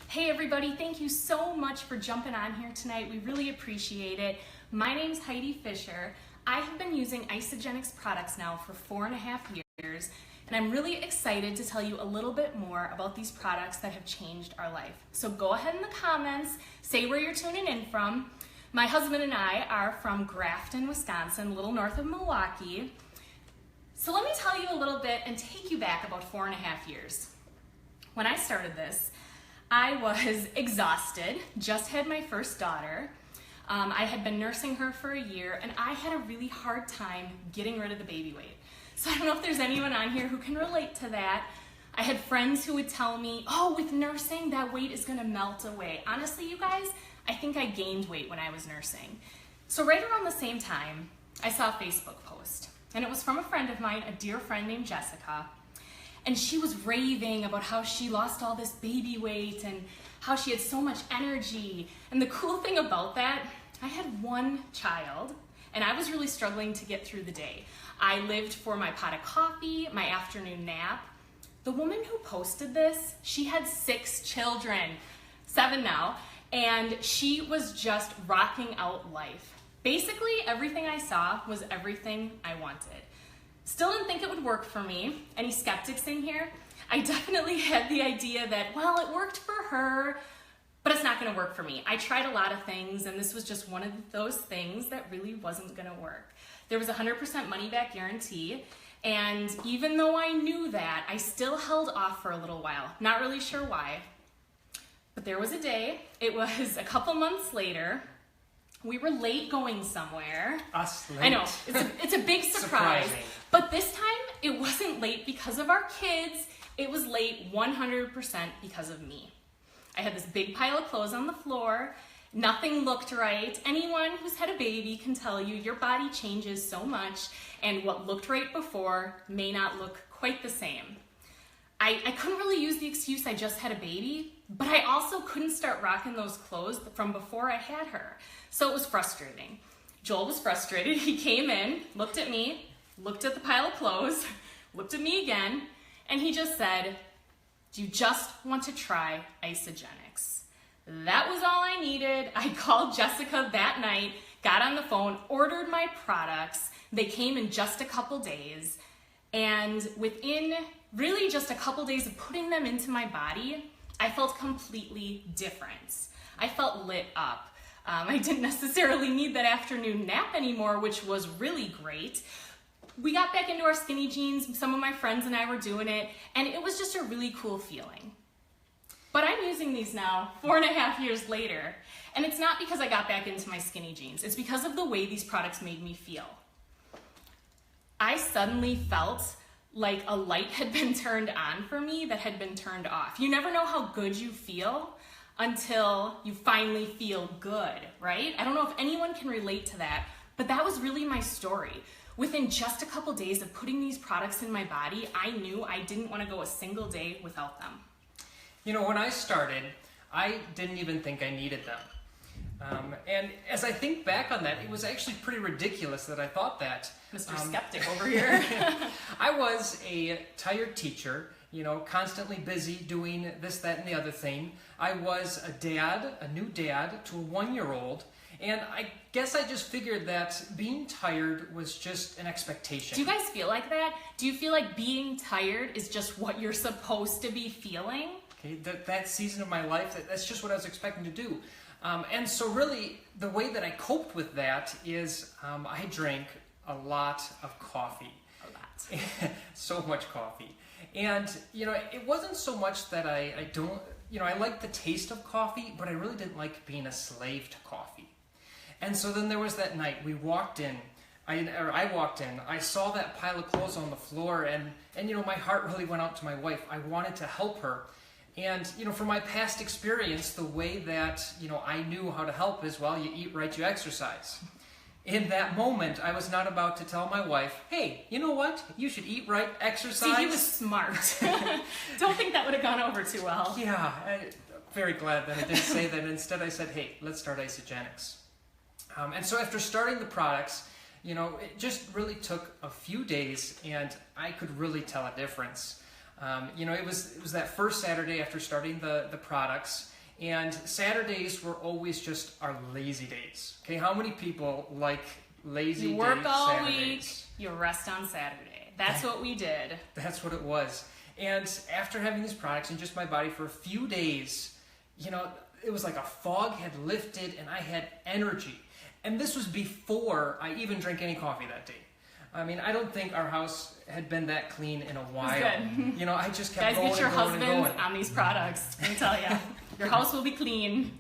Hey everybody, thank you so much for jumping on here tonight. We really appreciate it. My name's Heidi Fisher. I have been using Isagenix products now for 4.5 years, and I'm really excited to tell you a little bit more about these products that have changed our life. So go ahead in the comments, say where you're tuning in from. My husband and I are from Grafton, Wisconsin, a little north of Milwaukee. So let me tell you a little bit and take you back about 4.5 years. When I started this, I was exhausted, just had my first daughter. I had been nursing her for a year, and I had a really hard time getting rid of the baby weight. So I don't know if there's anyone on here who can relate to that. I had friends who would tell me, oh, with nursing, that weight is gonna melt away. Honestly, you guys, I think I gained weight when I was nursing. So right around the same time, I saw a Facebook post, and it was from a friend of mine, a dear friend named Jessica. And she was raving about how she lost all this baby weight and how she had so much energy. And the cool thing about that, I had one child and I was really struggling to get through the day. I lived for my pot of coffee, my afternoon nap. The woman who posted this, she had 6 children, 7 now, and she was just rocking out life. Basically, everything I saw was everything I wanted. Still didn't think it would work for me. Any skeptics in here? I definitely had the idea that, well, it worked for her, but it's not gonna work for me. I tried a lot of things, and this was just one of those things that really wasn't gonna work. There was a 100% money back guarantee, and even though I knew that, I still held off for a little while. Not really sure why, but there was a day, it was a couple months later, we were late going somewhere. Us late. I know, it's a big surprise. But this time, it wasn't late because of our kids. It was late 100% because of me. I had this big pile of clothes on the floor. Nothing looked right. Anyone who's had a baby can tell you your body changes so much, and what looked right before may not look quite the same. I couldn't really use the excuse I just had a baby, but I also couldn't start rocking those clothes from before I had her. So it was frustrating. Joel was frustrated. He came in, looked at me, looked at the pile of clothes, looked at me again, and he just said, "Do you just want to try Isagenix?" That was all I needed. I called Jessica that night, got on the phone, ordered my products. They came in just a couple days, and within really just a couple days of putting them into my body, I felt completely different. I felt lit up. I didn't necessarily need that afternoon nap anymore, which was really great. We got back into our skinny jeans. Some of my friends and I were doing it, and it was just a really cool feeling. But I'm using these now 4.5 years later, and it's not because I got back into my skinny jeans. It's because of the way these products made me feel. I suddenly felt like a light had been turned on for me that had been turned off. You never know how good you feel until you finally feel good, right? I don't know if anyone can relate to that, but that was really my story. Within just a couple days of putting these products in my body, I knew I didn't want to go a single day without them. You know, when I started, I didn't even think I needed them. And as I think back on that, it was actually pretty ridiculous that I thought that. Mr. Skeptic over here. I was a tired teacher, you know, constantly busy doing this, that, and the other thing. I was a dad, a new dad to a 1-year-old, and I guess I just figured that being tired was just an expectation. Do you guys feel like that? Do you feel like being tired is just what you're supposed to be feeling? Okay, that season of my life, that's just what I was expecting to do. And so really, the way that I coped with that is I drank a lot of coffee. A lot. So much coffee. And, you know, it wasn't so much that I don't, you know, I liked the taste of coffee, but I really didn't like being a slave to coffee. And so then there was that night, we walked in, I walked in, I saw that pile of clothes on the floor, and you know, my heart really went out to my wife. I wanted to help her. And, you know, from my past experience, the way that, you know, I knew how to help is, well, you eat right, you exercise. In that moment, I was not about to tell my wife, hey, you know what? You should eat right, exercise. See, he was smart. Don't think that would have gone over too well. Yeah, I'm very glad that I didn't say that. Instead, I said, hey, let's start Isagenix. And so after starting the products, you know, it just really took a few days, and I could really tell a difference. You know, it was that first Saturday after starting the products, And Saturdays were always just our lazy days. Okay, how many people like lazy You work all Saturdays? week, you rest on Saturday. That's what we did. That's what it was. And after having these products in just my body for a few days, you know, it was like a fog had lifted and I had energy. And this was before I even drank any coffee that day. I mean, I don't think our house had been that clean in a while. Good. You know, I just kept Guys, going get your and going and husbands going. on these products. Let me tell you, your house will be clean.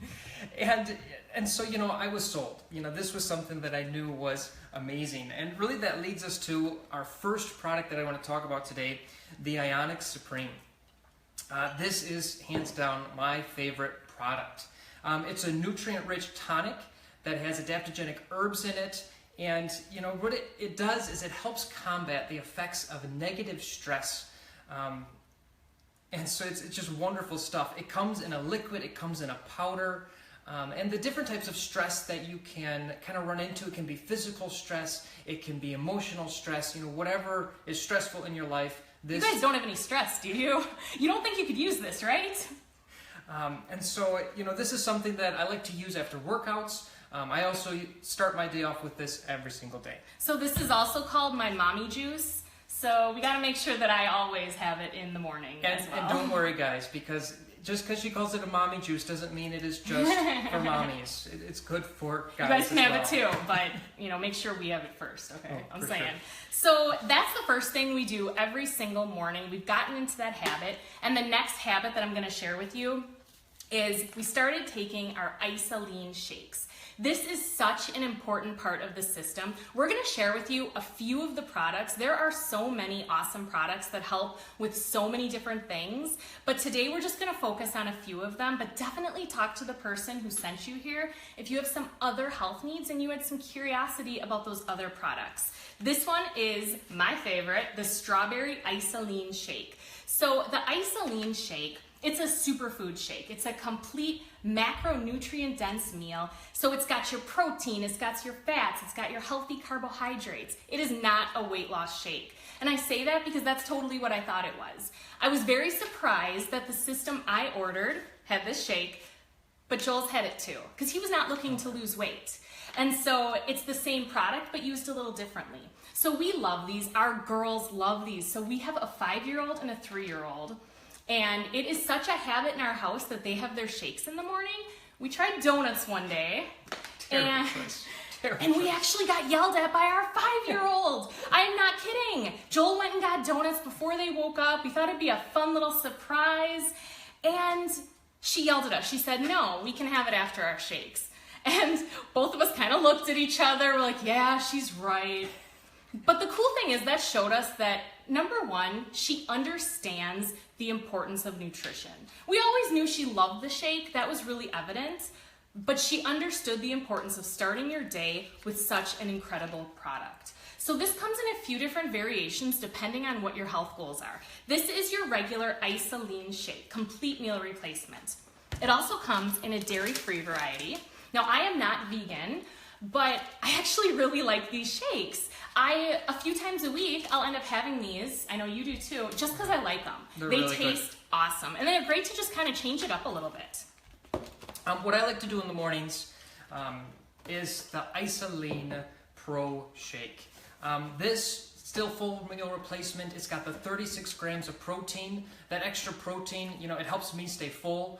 And so, you know, I was sold. You know, this was something that I knew was amazing. And really that leads us to our first product that I want to talk about today, the Ionic Supreme. This is hands down my favorite product. It's a nutrient-rich tonic that has adaptogenic herbs in it. And, you know, what it does is it helps combat the effects of negative stress. And so it's just wonderful stuff. It comes in a liquid, it comes in a powder. And the different types of stress that you can kind of run into, it can be physical stress, it can be emotional stress, you know, whatever is stressful in your life. You guys don't have any stress, do you? You don't think you could use this, right? And so, you know, this is something that I like to use after workouts. I also start my day off with this every single day. So this is also called my mommy juice. So we got to make sure that I always have it in the morning as well. And don't worry, guys, because just because she calls it a mommy juice doesn't mean it is just for mommies. It's good for guys. You guys can as have well. it too, but you know, make sure we have it first. Okay, Oh, I'm for saying. sure. So that's the first thing we do every single morning. We've gotten into that habit, and the next habit that I'm going to share with you is we started taking our Isoline shakes. This is such an important part of the system. We're going to share with you a few of the products. There are so many awesome products that help with so many different things, but today we're just going to focus on a few of them, but definitely talk to the person who sent you here if you have some other health needs and you had some curiosity about those other products. This one is my favorite, the Strawberry Isoline Shake. So the Isoline Shake, it's a superfood shake. It's a complete macronutrient dense meal. So it's got your protein, it's got your fats, it's got your healthy carbohydrates. It is not a weight loss shake. And I say that because that's totally what I thought it was. I was very surprised that the system I ordered had this shake, but Joel's had it too, because he was not looking to lose weight. And so it's the same product, but used a little differently. So we love these. Our girls love these. So we have a 5-year-old and a 3-year-old. And it is such a habit in our house that they have their shakes in the morning. We tried donuts one day. Terrible choice. Terrible And we choice. actually got yelled at by our 5-year-old. I'm not kidding. Joel went and got donuts before they woke up. We thought it'd be a fun little surprise. And she yelled at us. She said, no, we can have it after our shakes. And both of us kind of looked at each other. We're like, yeah, she's right. But the cool thing is that showed us that, number one, she understands the importance of nutrition. We always knew she loved the shake. That was really evident. But she understood the importance of starting your day with such an incredible product. So this comes in a few different variations depending on what your health goals are. This is your regular Isoline shake, complete meal replacement. It also comes in a dairy-free variety. Now, I am not vegan, but I actually really like these shakes. A few times a week, I'll end up having these. I know you do too, just because I like them. They're They really taste awesome. And they're great to just kind of change it up a little bit. What I like to do in the mornings is the Isoline Pro Shake. This still full meal replacement. It's got the 36 grams of protein. That extra protein, you know, it helps me stay full.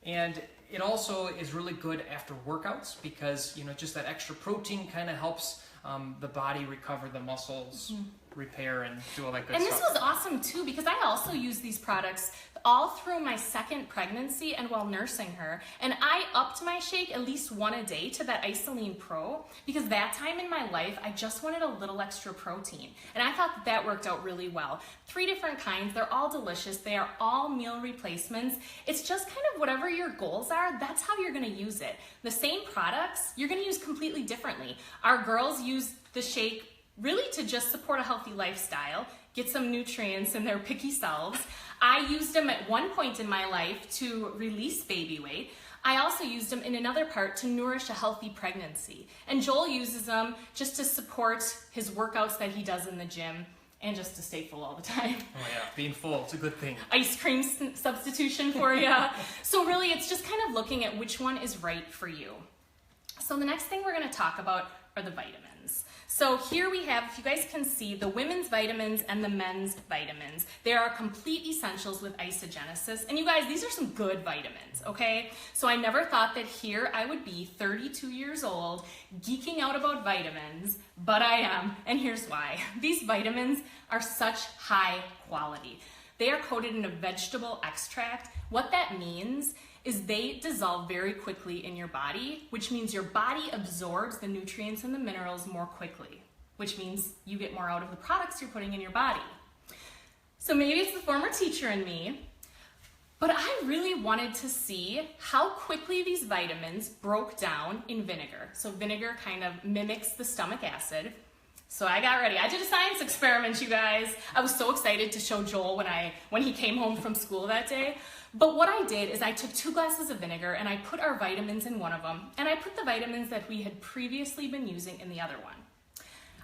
And it also is really good after workouts because, you know, just that extra protein kind of helps the body recover, the muscles repair, and do all that good And stuff. this was awesome too because I also use these products all through my second pregnancy and while nursing her. And I upped my shake at least one a day to that Isoline Pro because that time in my life, I just wanted a little extra protein. And I thought that that worked out really well. 3 different kinds, they're all delicious. They are all meal replacements. It's just kind of whatever your goals are, that's how you're gonna use it. The same products, you're gonna use completely differently. Our girls use the shake really to just support a healthy lifestyle, get some nutrients in their picky selves. I used them at one point in my life to release baby weight. I also used them in another part to nourish a healthy pregnancy. And Joel uses them just to support his workouts that he does in the gym and just to stay full all the time. Oh yeah, being full, it's a good thing. Ice cream substitution for you. So really, it's just kind of looking at which one is right for you. So the next thing we're going to talk about are the vitamins. So here we have, if you guys can see, the women's vitamins and the men's vitamins. They are complete essentials with Isagenesis. And you guys, these are some good vitamins, okay? So I never thought that here I would be 32 years old geeking out about vitamins, but I am, and here's why. These vitamins are such high quality. They are coated in a vegetable extract. What that means is they dissolve very quickly in your body, which means your body absorbs the nutrients and the minerals more quickly, which means you get more out of the products you're putting in your body. So maybe it's the former teacher in me, but I really wanted to see how quickly these vitamins broke down in vinegar. So vinegar kind of mimics the stomach acid. So I got ready. I did a science experiment, you guys. I was so excited to show Joel when he came home from school that day. But what I did is I took 2 glasses of vinegar and I put our vitamins in one of them, and I put the vitamins that we had previously been using in the other one.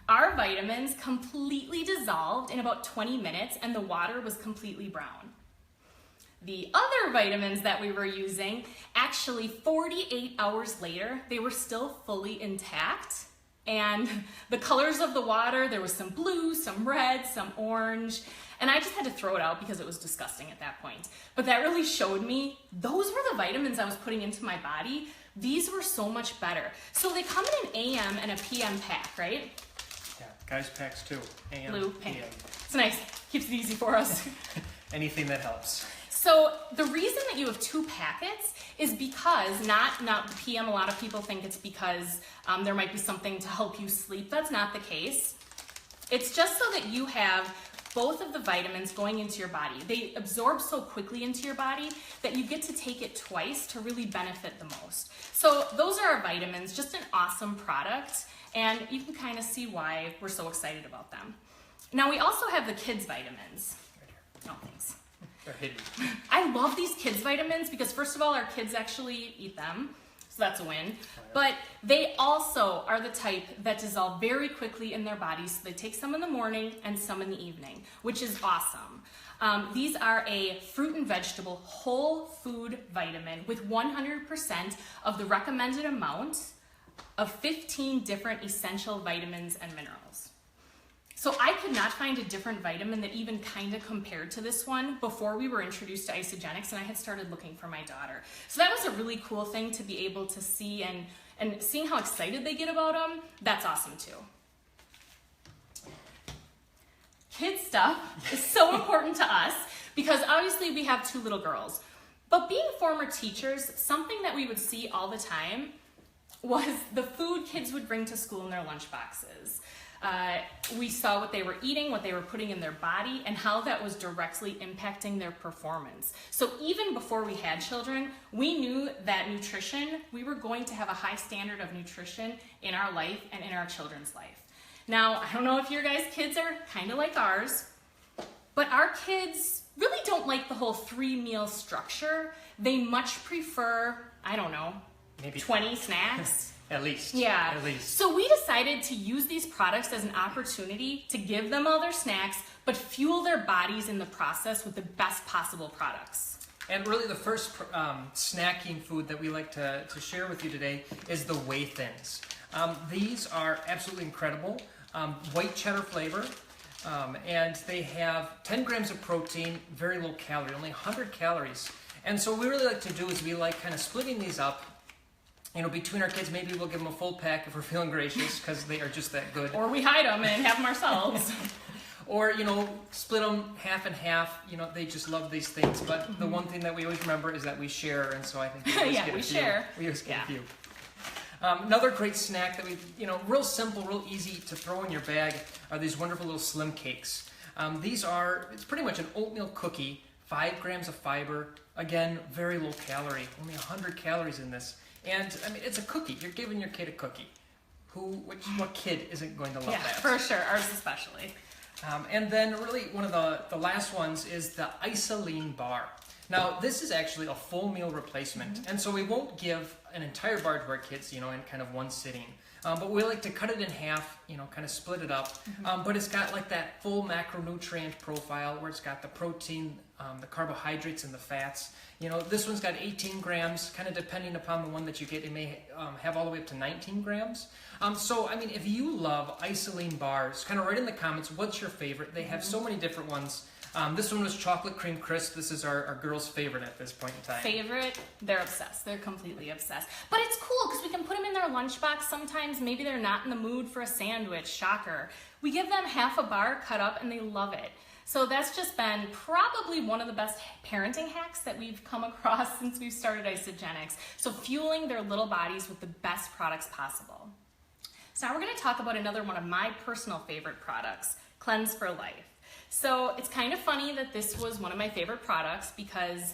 Our vitamins completely dissolved in about 20 minutes and the water was completely brown. The other vitamins that we were using, actually 48 hours later, they were still fully intact. And the colors of the water, there was some blue, some red, some orange, and I just had to throw it out because it was disgusting at that point. But that really showed me those were the vitamins I was putting into my body. These were so much better. So they come in an AM and a PM pack, right? Yeah, guys packs too. AM, Blue, pink. PM. It's nice, keeps it easy for us. Anything that helps. So the reason that you have 2 packets is because, not the PM, a lot of people think it's because there might be something to help you sleep. That's not the case. It's just so that you have both of the vitamins going into your body. They absorb so quickly into your body that you get to take it twice to really benefit the most. So those are our vitamins, just an awesome product, and you can kind of see why we're so excited about them. Now we also have the kids' vitamins. Oh, thanks. They're hidden. I love these kids vitamins because first of all, our kids actually eat them, so that's a win. But they also are the type that dissolve very quickly in their bodies. So they take some in the morning and some in the evening, which is awesome. These are a fruit and vegetable whole food vitamin with 100% of the recommended amount of 15 different essential vitamins and minerals. So I could not find a different vitamin that even kind of compared to this one before we were introduced to Isagenix, and I had started looking for my daughter. So that was a really cool thing to be able to see, and seeing how excited they get about them, that's awesome too. Kid stuff is so important to us because obviously we have 2 little girls. But being former teachers, something that we would see all the time was the food kids would bring to school in their lunch boxes. We saw what they were eating, what they were putting in their body, and how that was directly impacting their performance. So even before we had children, we knew that nutrition, we were going to have a high standard of nutrition in our life and in our children's life. Now, I don't know if your guys' kids are kind of like ours, but our kids really don't like the whole 3-meal structure. They much prefer, I don't know, maybe 20 snacks. At least. Yeah. At least. So we decided to use these products as an opportunity to give them all their snacks, but fuel their bodies in the process with the best possible products. And really the first snacking food that we like to share with you today is the Whey Thins. These are absolutely incredible. White cheddar flavor. And they have 10 grams of protein, very low calorie, only 100 calories. And so what we really like to do is we like kind of splitting these up. You know, between our kids, maybe we'll give them a full pack if we're feeling gracious, because they are just that good. Or we hide them and have them ourselves. Or, you know, split them half and half. You know, they just love these things. But the one thing that we always remember is that we share, and so I think we always get a few. share. We always get a few. Another great snack that we, you know, real simple, real easy to throw in your bag are these wonderful little slim cakes. These are, it's pretty much an oatmeal cookie, 5 grams of fiber. Again, very low calorie, only 100 calories in this. And, I mean, it's a cookie. You're giving your kid a cookie. What kid isn't going to love that? For sure. Ours especially. And then really one of the last ones is the Isoline bar. Now, this is actually a full meal replacement. And so we won't give an entire bar to our kids, you know, in kind of one sitting. But we like to cut it in half, kind of split it up. But it's got like that full macronutrient profile where it's got the protein, the carbohydrates, and the fats. This one's got 18 grams, kind of depending upon the one that you get. It may have all the way up to 19 grams. So, I mean, if you love Isoline bars, kind of write in the comments, what's your favorite? They have so many different ones. This one was chocolate cream crisp. This is our girl's favorite at this point in time. Favorite? They're obsessed. They're completely obsessed. But it's cool because we can put them in their lunchbox sometimes. Maybe they're not in the mood for a sandwich. Shocker. We give them half a bar cut up and they love it. So that's just been probably one of the best parenting hacks that we've come across since we've started Isagenix. So fueling their little bodies with the best products possible. So now we're going to talk about another one of my personal favorite products, Cleanse for Life. So it's kind of funny that this was one of my favorite products because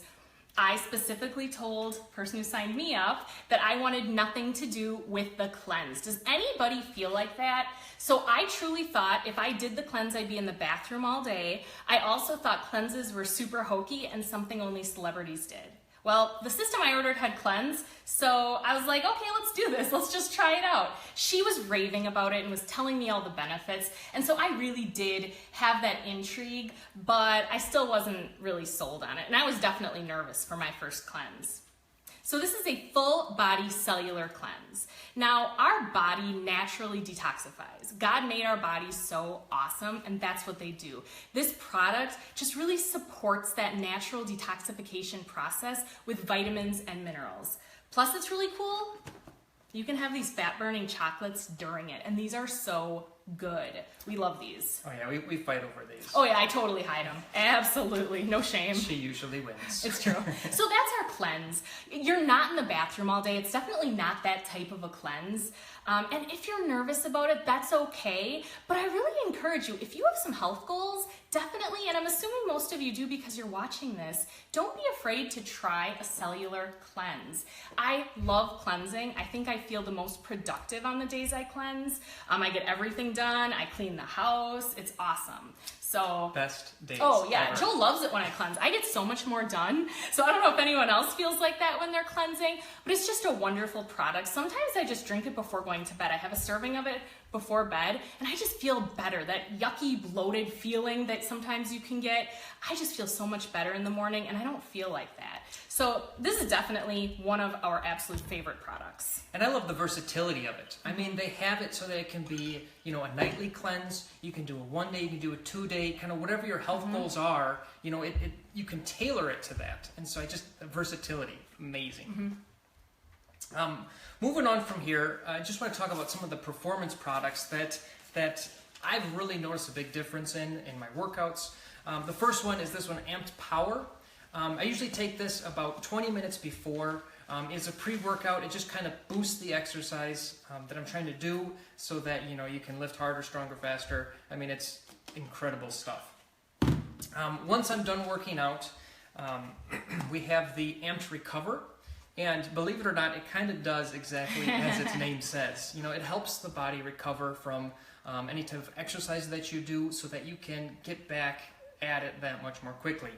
I specifically told the person who signed me up that I wanted nothing to do with the cleanse. Does anybody feel like that? So I truly thought if I did the cleanse, I'd be in the bathroom all day. I also thought cleanses were super hokey and something only celebrities did. Well, the system I ordered had cleanse, so I was like, okay, let's do this. Let's just try it out. She was raving about it and was telling me all the benefits, and so I really did have that intrigue, but I still wasn't really sold on it, and I was definitely nervous for my first cleanse. So this is a full body cellular cleanse. Now, our body naturally detoxifies. God made our bodies so awesome, and that's what they do. This product just really supports that natural detoxification process with vitamins and minerals. Plus, it's really cool. You can have these fat-burning chocolates during it, and these are so good. We love these. Oh yeah, we fight over these. Oh yeah, I totally hide them. Absolutely, no shame. She usually wins. It's true. So that's our cleanse. You're not in the bathroom all day. It's definitely not that type of a cleanse. And if you're nervous about it, that's okay. But I really encourage you, if you have some health goals, definitely, and I'm assuming most of you do because you're watching this, don't be afraid to try a cellular cleanse. I love cleansing. I think I feel the most productive on the days I cleanse. I get everything done. I clean the house. It's awesome. So best days. Oh yeah, ever. Joe loves it when I cleanse. I get so much more done. So I don't know if anyone else feels like that when they're cleansing, but it's just a wonderful product. Sometimes I just drink it before going to bed. I have a serving of it before bed, and I just feel better. That yucky, bloated feeling that sometimes you can get, I just feel so much better in the morning, and I don't feel like that. So this is definitely one of our absolute favorite products. And I love the versatility of it. I mean, they have it so that it can be, a nightly cleanse. You can do a 1 day, you can do a 2 day, kind of whatever your health goals are. You can tailor it to that. And so versatility, amazing. Moving on from here, I just want to talk about some of the performance products that I've really noticed a big difference in my workouts. The first one is this one, Amped Power. I usually take this about 20 minutes before. It's a pre-workout. It just kind of boosts the exercise that I'm trying to do so that you can lift harder, stronger, faster. I mean, it's incredible stuff. Once I'm done working out, we have the Amped Recover. And believe it or not, it kind of does exactly as its name says. It helps the body recover from any type of exercise that you do so that you can get back at it that much more quickly.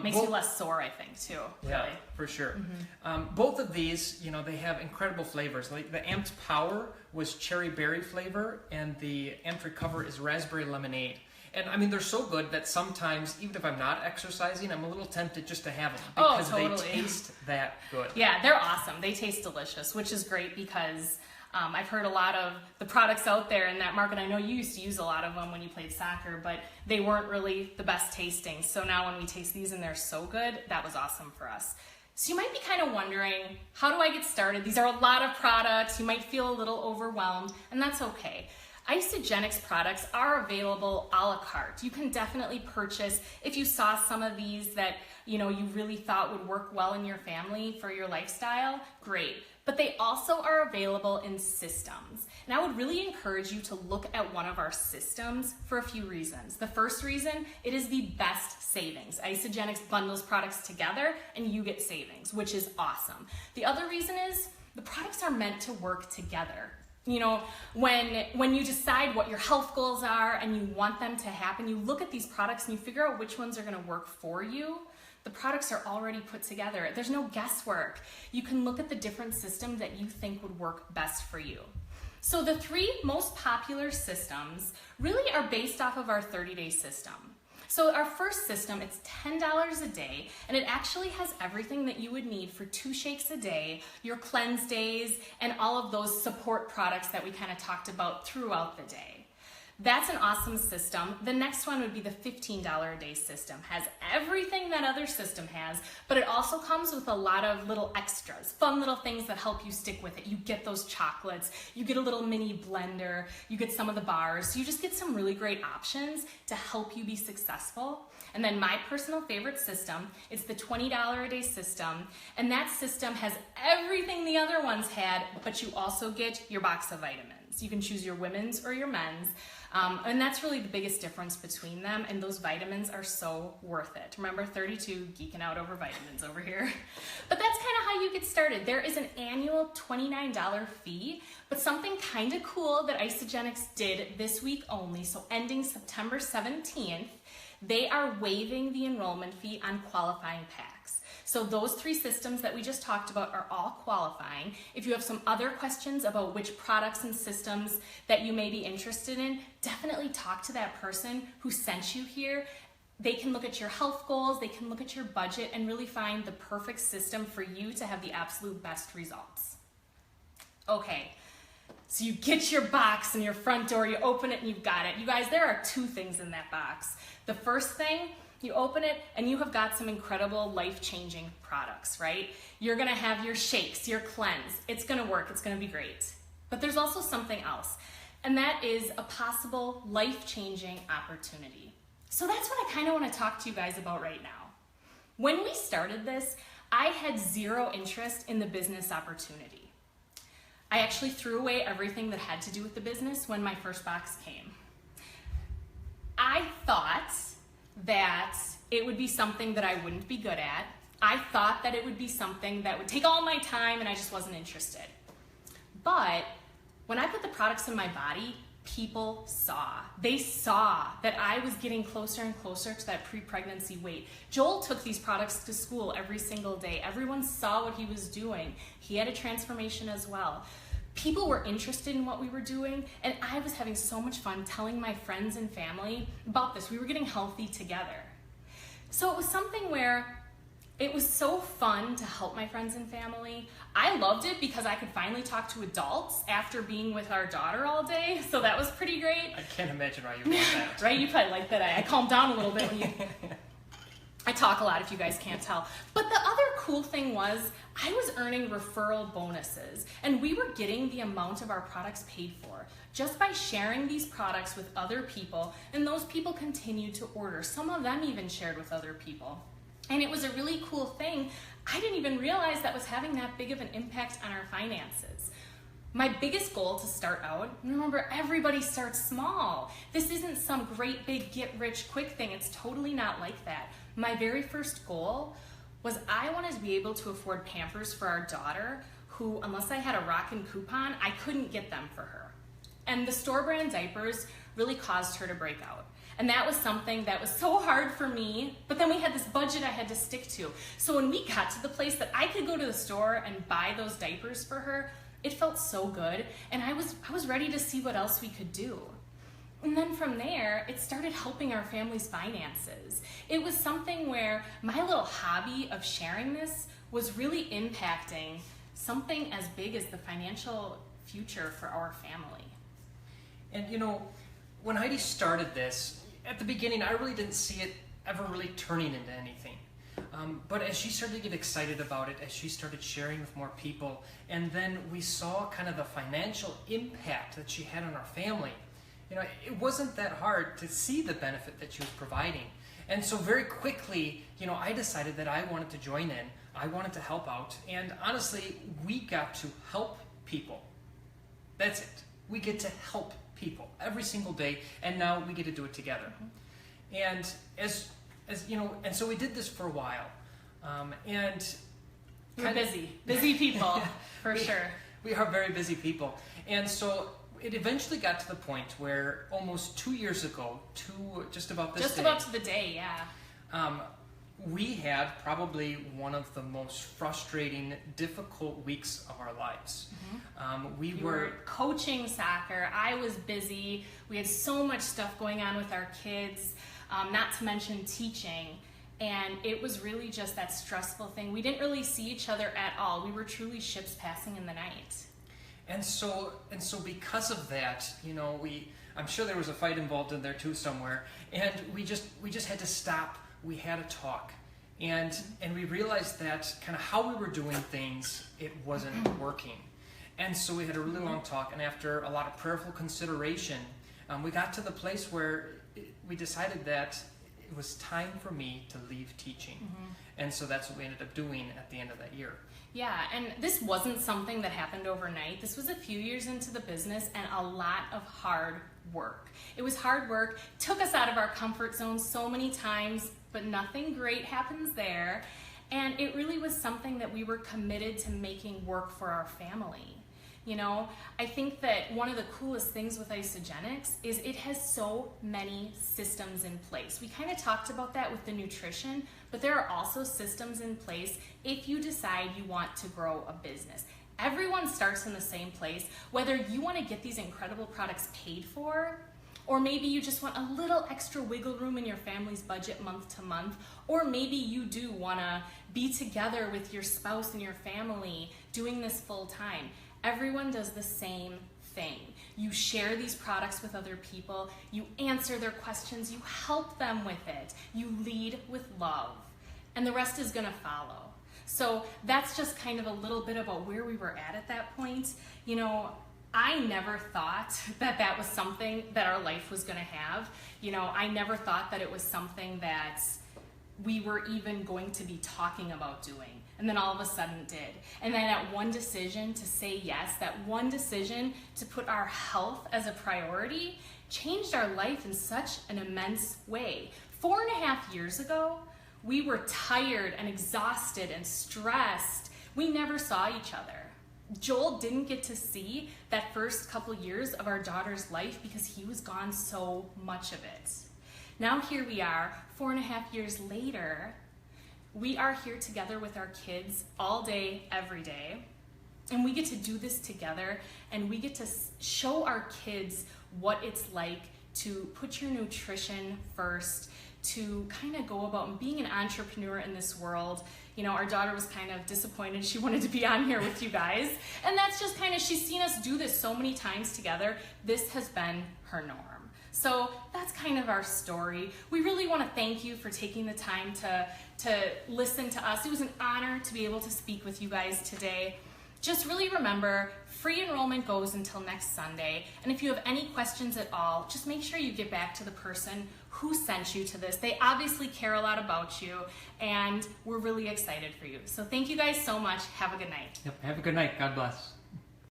Makes you less sore, I think, too. Yeah, really. for sure. Both of these, they have incredible flavors. Like the Amped Power was cherry berry flavor, and the Amped Recover is raspberry lemonade. And I mean, they're so good that sometimes, even if I'm not exercising, I'm a little tempted just to have them because totally. they taste that good. Yeah, they're awesome. They taste delicious, which is great because I've heard a lot of the products out there in that market. I know you used to use a lot of them when you played soccer, but they weren't really the best tasting. So now when we taste these and they're so good, that was awesome for us. So you might be kind of wondering, how do I get started? These are a lot of products. You might feel a little overwhelmed, and that's okay. Isagenix products are available a la carte. You can definitely purchase, if you saw some of these that you really thought would work well in your family for your lifestyle, great. But they also are available in systems. And I would really encourage you to look at one of our systems for a few reasons. The first reason, it is the best savings. Isagenix bundles products together and you get savings, which is awesome. The other reason is the products are meant to work together. When you decide what your health goals are and you want them to happen, you look at these products and you figure out which ones are going to work for you. The products are already put together. There's no guesswork. You can look at the different system that you think would work best for you. So the three most popular systems really are based off of our 30-day system. So our first system, it's $10 a day, and it actually has everything that you would need for 2 shakes a day, your cleanse days, and all of those support products that we kind of talked about throughout the day. That's an awesome system. The next one would be the $15 a day system. Has everything that other system has, but it also comes with a lot of little extras, fun little things that help you stick with it. You get those chocolates, you get a little mini blender, you get some of the bars. So you just get some really great options to help you be successful. And then my personal favorite system, it's the $20 a day system. And that system has everything the other ones had, but you also get your box of vitamins. You can choose your women's or your men's. And that's really the biggest difference between them, and those vitamins are so worth it. Remember, 32 geeking out over vitamins over here. But that's kind of how you get started. There is an annual $29 fee, but something kind of cool that Isagenix did this week only, so ending September 17th, they are waiving the enrollment fee on qualifying packs. So those 3 systems that we just talked about are all qualifying. If you have some other questions about which products and systems that you may be interested in, definitely talk to that person who sent you here. They can look at your health goals, they can look at your budget, and really find the perfect system for you to have the absolute best results. Okay, so you get your box in your front door, you open it and you've got it. You guys, there are 2 things in that box. The first thing, you open it and you have got some incredible life-changing products, right? You're gonna have your shakes, your cleanse. It's gonna work, it's gonna be great. But there's also something else, and that is a possible life-changing opportunity. So that's what I kind of want to talk to you guys about right now. When we started this, I had 0 interest in the business opportunity. I actually threw away everything that had to do with the business when my first box came. I thought that it would be something that I wouldn't be good at. I thought that it would be something that would take all my time and I just wasn't interested. But when I put the products in my body, people saw. They saw that I was getting closer and closer to that pre-pregnancy weight. Joel took these products to school every single day. Everyone saw what he was doing. He had a transformation as well. People were interested in what we were doing, and I was having so much fun telling my friends and family about this. We were getting healthy together. So it was something where it was so fun to help my friends and family. I loved it because I could finally talk to adults after being with our daughter all day, so that was pretty great. I can't imagine why you want that. Right? You probably like that. I calmed down a little bit when you... I talk a lot if you guys can't tell. But the other cool thing was I was earning referral bonuses, and we were getting the amount of our products paid for just by sharing these products with other people, and those people continued to order. Some of them even shared with other people. And it was a really cool thing. I didn't even realize that was having that big of an impact on our finances. My biggest goal to start out, remember, everybody starts small. This isn't some great big get rich quick thing. It's totally not like that. My very first goal was I wanted to be able to afford Pampers for our daughter, who, unless I had a rockin' coupon, I couldn't get them for her. And the store brand diapers really caused her to break out. And that was something that was so hard for me, but then we had this budget I had to stick to. So when we got to the place that I could go to the store and buy those diapers for her, it felt so good, and I was ready to see what else we could do. And then from there, it started helping our family's finances. It was something where my little hobby of sharing this was really impacting something as big as the financial future for our family. And you know, when Heidi started this, at the beginning, I really didn't see it ever really turning into anything. But as she started to get excited about it, as she started sharing with more people, and then we saw kind of the financial impact that she had on our family, you know, it wasn't that hard to see the benefit that she was providing. And so very quickly, you know, I decided that I wanted to join in, I wanted to help out, and honestly, we got to help people. That's it. We get to help people every single day, and now we get to do it together. And as you know, and so we did this for a while, and we're busy people, for sure. We are very busy people, and so it eventually got to the point where almost 2 years ago, just about to the day, yeah. we had probably one of the most frustrating, difficult weeks of our lives. We You were coaching soccer. I was busy. We had so much stuff going on with our kids, not to mention teaching. And it was really just that stressful thing. We didn't really see each other at all. We were truly ships passing in the night. And so because of that, I'm sure there was a fight involved in there too somewhere. And we just had to stop. We had a talk. And we realized that kind of how we were doing things, it wasn't working. And so we had a really long talk, and after a lot of prayerful consideration, we got to the place where we decided that it was time for me to leave teaching. And so that's what we ended up doing at the end of that year. Yeah, and this wasn't something that happened overnight. This was a few years into the business and a lot of hard work. It was hard work, took us out of our comfort zone so many times, but nothing great happens there. And it really was something that we were committed to making work for our family. I think that one of the coolest things with Isagenix is it has so many systems in place. We kind of talked about that with the nutrition, but there are also systems in place if you decide you want to grow a business. Everyone starts in the same place, whether you want to get these incredible products paid for, or maybe you just want a little extra wiggle room in your family's budget month to month, or maybe you do want to be together with your spouse and your family doing this full time. Everyone does the same thing. You share these products with other people, you answer their questions, you help them with it, you lead with love, and the rest is gonna follow. So that's just kind of a little bit about where we were at that point. I never thought that was something that our life was gonna have. I never thought that it was something that we were even going to be talking about doing. And then all of a sudden did. And then that one decision to say yes, that one decision to put our health as a priority changed our life in such an immense way. 4.5 years ago, we were tired and exhausted and stressed. We never saw each other. Joel didn't get to see that first couple years of our daughter's life because he was gone so much of it. Now here we are, 4.5 years later, we are here together with our kids all day, every day, and we get to do this together, and we get to show our kids what it's like to put your nutrition first, to kind of go about being an entrepreneur in this world. Our daughter was kind of disappointed. She wanted to be on here with you guys, and that's just kind of, she's seen us do this so many times together. This has been her norm. So that's kind of our story. We really want to thank you for taking the time to listen to us. It was an honor to be able to speak with you guys today. Just really remember, free enrollment goes until next Sunday. And if you have any questions at all, just make sure you get back to the person who sent you to this. They obviously care a lot about you, and we're really excited for you. So thank you guys so much. Have a good night. Yep, have a good night. God bless.